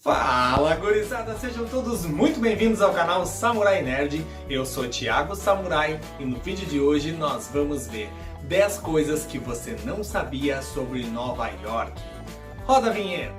Fala, gurizada! Sejam todos muito bem-vindos ao canal Samurai Nerd. Eu sou Thiago Samurai e no vídeo de hoje nós vamos ver 10 coisas que você não sabia sobre Nova York. Roda a vinheta!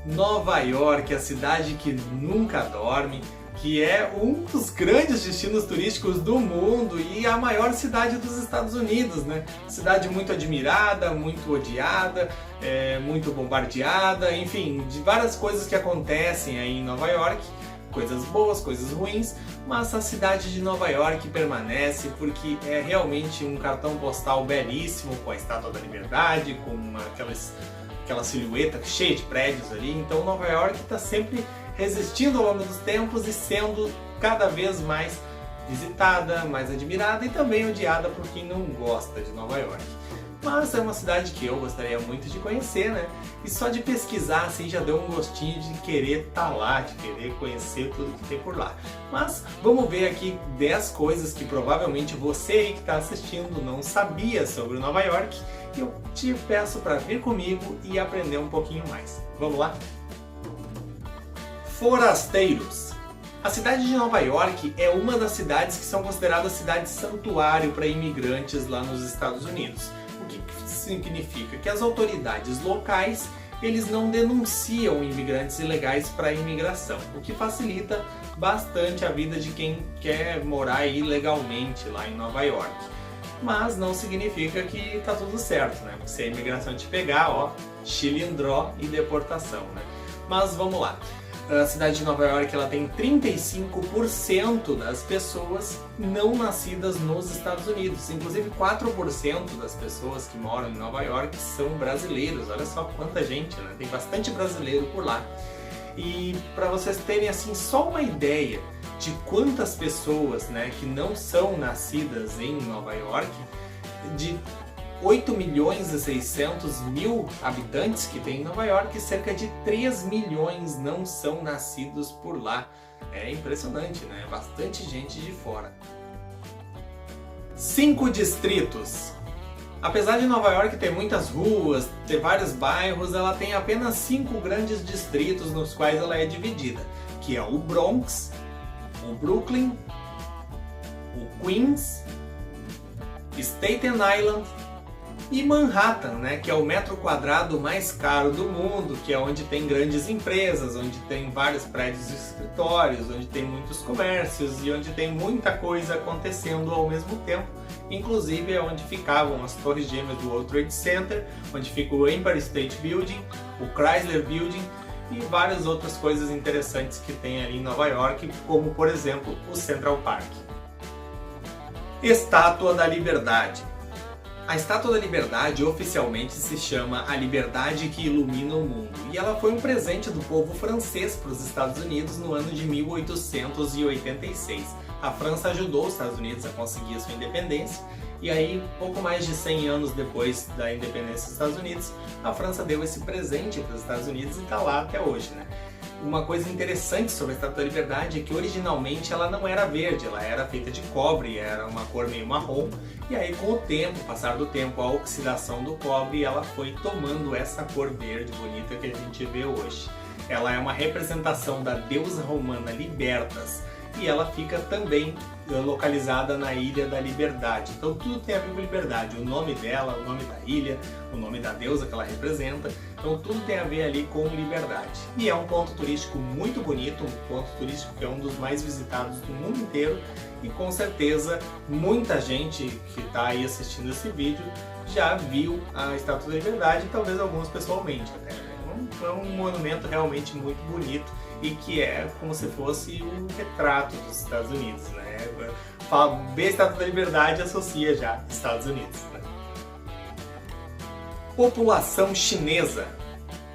Nova York, a cidade que nunca dorme, que é um dos grandes destinos turísticos do mundo e a maior cidade dos Estados Unidos, né? Cidade muito admirada, muito odiada, muito bombardeada, enfim, de várias coisas que acontecem aí em Nova York, coisas boas, coisas ruins, mas a cidade de Nova York permanece porque é realmente um cartão postal belíssimo, com a Estátua da Liberdade, com aquela silhueta cheia de prédios ali. Então Nova York está sempre resistindo ao longo dos tempos e sendo cada vez mais visitada, mais admirada e também odiada por quem não gosta de Nova York. Mas é uma cidade que eu gostaria muito de conhecer, né? E só de pesquisar assim já deu um gostinho de querer estar lá, de querer conhecer tudo que tem por lá. Mas vamos ver aqui 10 coisas que provavelmente você aí que está assistindo não sabia sobre Nova York. E eu te peço para vir comigo e aprender um pouquinho mais. Vamos lá? Forasteiros. A cidade de Nova York é uma das cidades que são consideradas cidades santuário para imigrantes lá nos Estados Unidos. O que significa? Que as autoridades locais eles não denunciam imigrantes ilegais para a imigração, o que facilita bastante a vida de quem quer morar ilegalmente lá em Nova York. Mas não significa que tá tudo certo, né? Porque se a imigração te pegar, ó, chilindró e deportação, né? Mas vamos lá. A cidade de Nova York ela tem 35% das pessoas não nascidas nos Estados Unidos. Inclusive 4% das pessoas que moram em Nova York são brasileiros. Olha só quanta gente, né? Tem bastante brasileiro por lá. E para vocês terem assim só uma ideia de quantas pessoas, né, que não são nascidas em Nova York, de 8.600.000 habitantes que tem em Nova York, cerca de 3 milhões não são nascidos por lá. É impressionante, né? Bastante gente de fora. 5 distritos. Apesar de Nova York ter muitas ruas, ter vários bairros, ela tem apenas 5 grandes distritos nos quais ela é dividida, que é o Bronx, o Brooklyn, o Queens, Staten Island e Manhattan, né, que é o metro quadrado mais caro do mundo, que é onde tem grandes empresas, onde tem vários prédios e escritórios, onde tem muitos comércios e onde tem muita coisa acontecendo ao mesmo tempo. Inclusive é onde ficavam as torres gêmeas do World Trade Center, onde fica o Empire State Building, o Chrysler Building e várias outras coisas interessantes que tem ali em Nova York, como por exemplo o Central Park. Estátua da Liberdade. A Estátua da Liberdade oficialmente se chama A Liberdade que Ilumina o Mundo e ela foi um presente do povo francês para os Estados Unidos no ano de 1886. A França ajudou os Estados Unidos a conseguir a sua independência e aí, pouco mais de 100 anos depois da independência dos Estados Unidos, a França deu esse presente para os Estados Unidos e está lá até hoje, né? Uma coisa interessante sobre a Estátua da Liberdade é que originalmente ela não era verde, ela era feita de cobre, era uma cor meio marrom, e aí com o tempo, passar do tempo, a oxidação do cobre, ela foi tomando essa cor verde bonita que a gente vê hoje. Ela é uma representação da deusa romana Libertas, e ela fica também localizada na Ilha da Liberdade. Então tudo tem a ver com liberdade, o nome dela, o nome da ilha, o nome da deusa que ela representa, então tudo tem a ver ali com liberdade. E é um ponto turístico muito bonito, um ponto turístico que é um dos mais visitados do mundo inteiro e com certeza muita gente que está aí assistindo esse vídeo já viu a Estátua da Liberdade, talvez alguns pessoalmente até, né? É um monumento realmente muito bonito e que é como se fosse um retrato dos Estados Unidos, né? Ver a Estátua da Liberdade associa já Estados Unidos, né? População chinesa.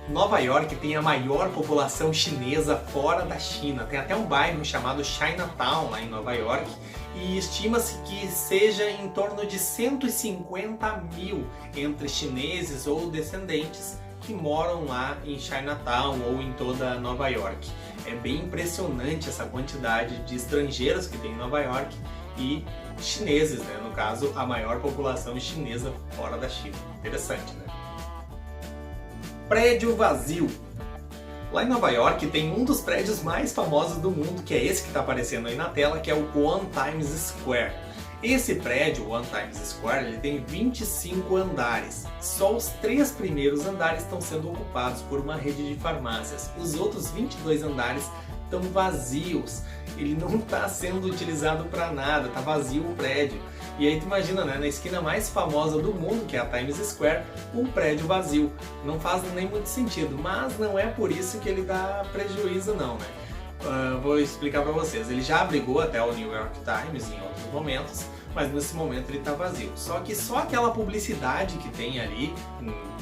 Nova York tem a maior população chinesa fora da China. Tem até um bairro chamado Chinatown lá em Nova York e estima-se que seja em torno de 150 mil entre chineses ou descendentes que moram lá em Chinatown ou em toda Nova York. É bem impressionante essa quantidade de estrangeiros que tem em Nova York e chineses, né? No caso, a maior população chinesa fora da China. Interessante, né? Prédio vazio. Lá em Nova York tem um dos prédios mais famosos do mundo, que é esse que está aparecendo aí na tela, que é o One Times Square. Esse prédio, One Times Square, ele tem 25 andares. Só os 3 primeiros andares estão sendo ocupados por uma rede de farmácias. Os outros 22 andares estão vazios. Ele não está sendo utilizado para nada, está vazio o prédio. E aí tu imagina, né, na esquina mais famosa do mundo, que é a Times Square, um prédio vazio. Não faz nem muito sentido, mas não é por isso que ele dá prejuízo não, né? Vou explicar para vocês. Ele já abrigou até o New York Times em outros momentos, mas nesse momento ele está vazio. Só que só aquela publicidade que tem ali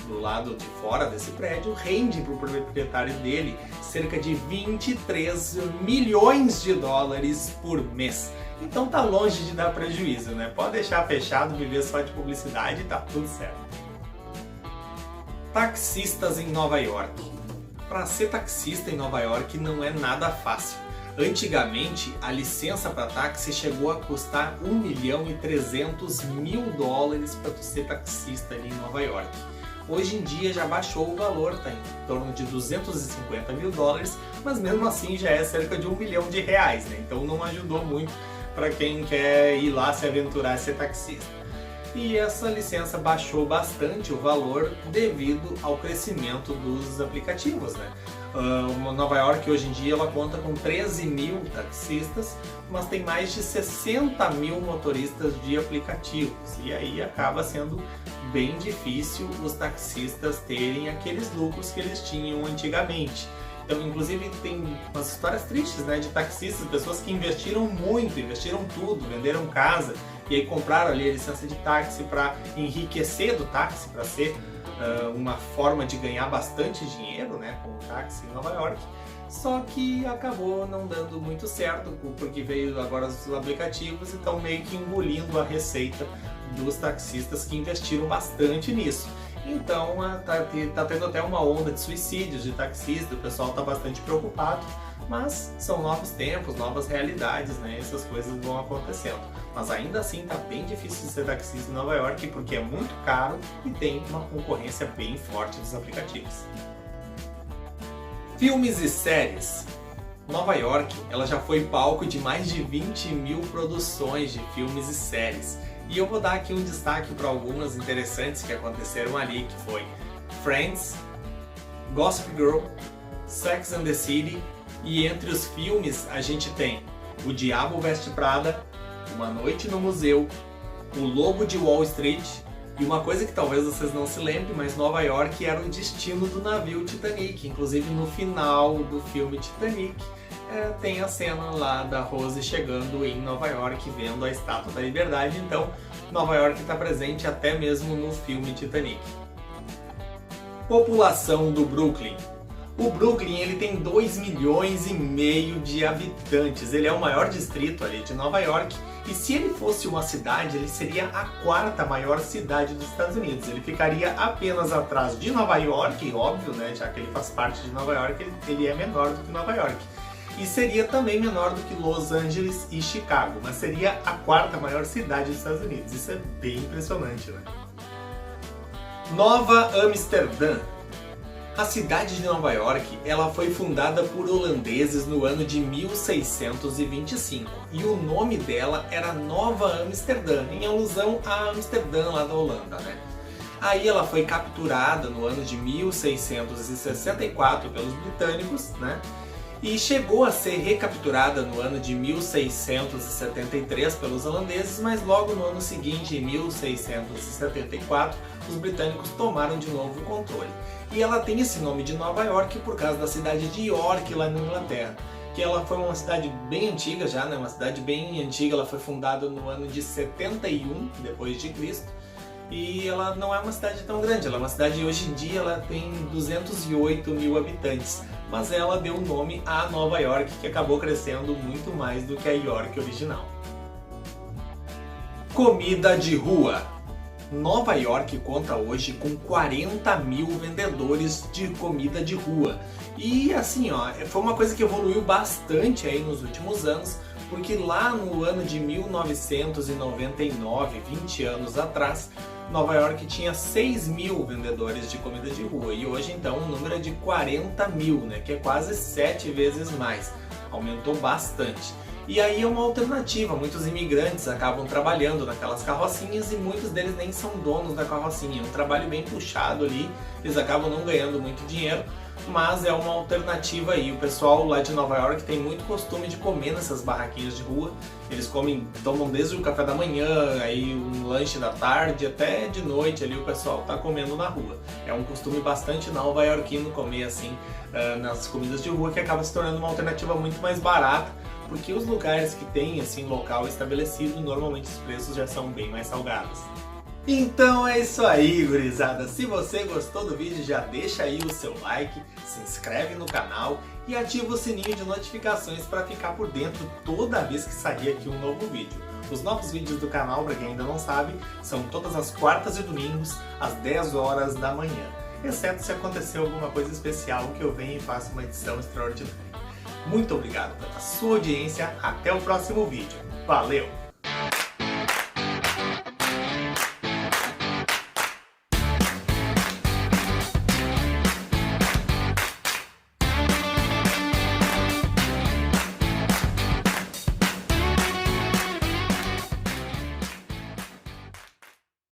do lado de fora desse prédio rende para o proprietário dele cerca de 23 milhões de dólares por mês. Então tá longe de dar prejuízo, né? Pode deixar fechado, viver só de publicidade e tá tudo certo. Taxistas em Nova York. Para ser taxista em Nova York não é nada fácil. Antigamente, a licença para táxi chegou a custar 1.300.000 dólares para ser taxista ali em Nova York. Hoje em dia já baixou o valor, está em torno de 250 mil dólares, mas mesmo assim já é cerca de R$1 milhão, né? Então não ajudou muito para quem quer ir lá se aventurar a ser taxista. E essa licença baixou bastante o valor devido ao crescimento dos aplicativos, né? Nova York hoje em dia ela conta com 13 mil taxistas, mas tem mais de 60 mil motoristas de aplicativos, e aí acaba sendo bem difícil os taxistas terem aqueles lucros que eles tinham antigamente. Então, inclusive, tem umas histórias tristes, né, de taxistas, pessoas que investiram muito, investiram tudo, venderam casa e aí compraram ali a licença de táxi para enriquecer do táxi, para ser uma forma de ganhar bastante dinheiro, né, com o táxi em Nova York. Só que acabou não dando muito certo, porque veio agora os aplicativos e estão meio que engolindo a receita dos taxistas que investiram bastante nisso. Então tá tendo até uma onda de suicídios de taxistas, o pessoal está bastante preocupado, mas são novos tempos, novas realidades, né? Essas coisas vão acontecendo. Mas ainda assim tá bem difícil de ser taxista em Nova York porque é muito caro e tem uma concorrência bem forte dos aplicativos. Filmes e séries. Nova York, ela já foi palco de mais de 20 mil produções de filmes e séries. E eu vou dar aqui um destaque para algumas interessantes que aconteceram ali, que foi Friends, Gossip Girl, Sex and the City, e entre os filmes a gente tem O Diabo Veste Prada, Uma Noite no Museu, O Lobo de Wall Street, e uma coisa que talvez vocês não se lembrem, mas Nova York era o destino do navio Titanic. Inclusive no final do filme Titanic tem a cena lá da Rose chegando em Nova York vendo a Estátua da Liberdade, então Nova York está presente até mesmo no filme Titanic. População do Brooklyn. O Brooklyn ele tem 2,5 milhões de habitantes, ele é o maior distrito ali de Nova York, e se ele fosse uma cidade, ele seria a 4ª maior cidade dos Estados Unidos. Ele ficaria apenas atrás de Nova York, óbvio, né, já que ele faz parte de Nova York, ele é menor do que Nova York. E seria também menor do que Los Angeles e Chicago, mas seria a 4ª maior cidade dos Estados Unidos. Isso é bem impressionante, né? Nova Amsterdã. A cidade de Nova York ela foi fundada por holandeses no ano de 1625 e o nome dela era Nova Amsterdã, em alusão a Amsterdã lá da Holanda, né? Aí ela foi capturada no ano de 1664 pelos britânicos, né? E chegou a ser recapturada no ano de 1673 pelos holandeses, mas logo no ano seguinte, em 1674, os britânicos tomaram de novo o controle. E ela tem esse nome de Nova York por causa da cidade de York, lá na Inglaterra, que ela foi uma cidade bem antiga já, né? Uma cidade bem antiga, ela foi fundada no ano de 71 depois de Cristo. E ela não é uma cidade tão grande, ela é uma cidade, hoje em dia ela tem 208 mil habitantes, mas ela deu o nome a Nova York, que acabou crescendo muito mais do que a York original. Comida de rua. Nova York conta hoje com 40 mil vendedores de comida de rua. E assim, ó, foi uma coisa que evoluiu bastante aí nos últimos anos, porque lá no ano de 1999, 20 anos atrás, Nova York tinha 6 mil vendedores de comida de rua e hoje então o número é de 40 mil, né, que é quase 7 vezes mais, aumentou bastante. E aí é uma alternativa, muitos imigrantes acabam trabalhando naquelas carrocinhas e muitos deles nem são donos da carrocinha, é um trabalho bem puxado ali, eles acabam não ganhando muito dinheiro, mas é uma alternativa aí. O pessoal lá de Nova York tem muito costume de comer nessas barraquinhas de rua, eles tomam desde o café da manhã, aí um lanche da tarde, até de noite ali o pessoal tá comendo na rua. É um costume bastante nova-iorquino comer assim nas comidas de rua, que acaba se tornando uma alternativa muito mais barata, porque os lugares que tem assim local estabelecido, normalmente os preços já são bem mais salgados. Então é isso aí, gurizada. Se você gostou do vídeo, já deixa aí o seu like, se inscreve no canal e ativa o sininho de notificações para ficar por dentro toda vez que sair aqui um novo vídeo. Os novos vídeos do canal, para quem ainda não sabe, são todas as quartas e domingos, às 10 horas da manhã. Exceto se acontecer alguma coisa especial que eu venha e faça uma edição extraordinária. Muito obrigado pela sua audiência, até o próximo vídeo. Valeu!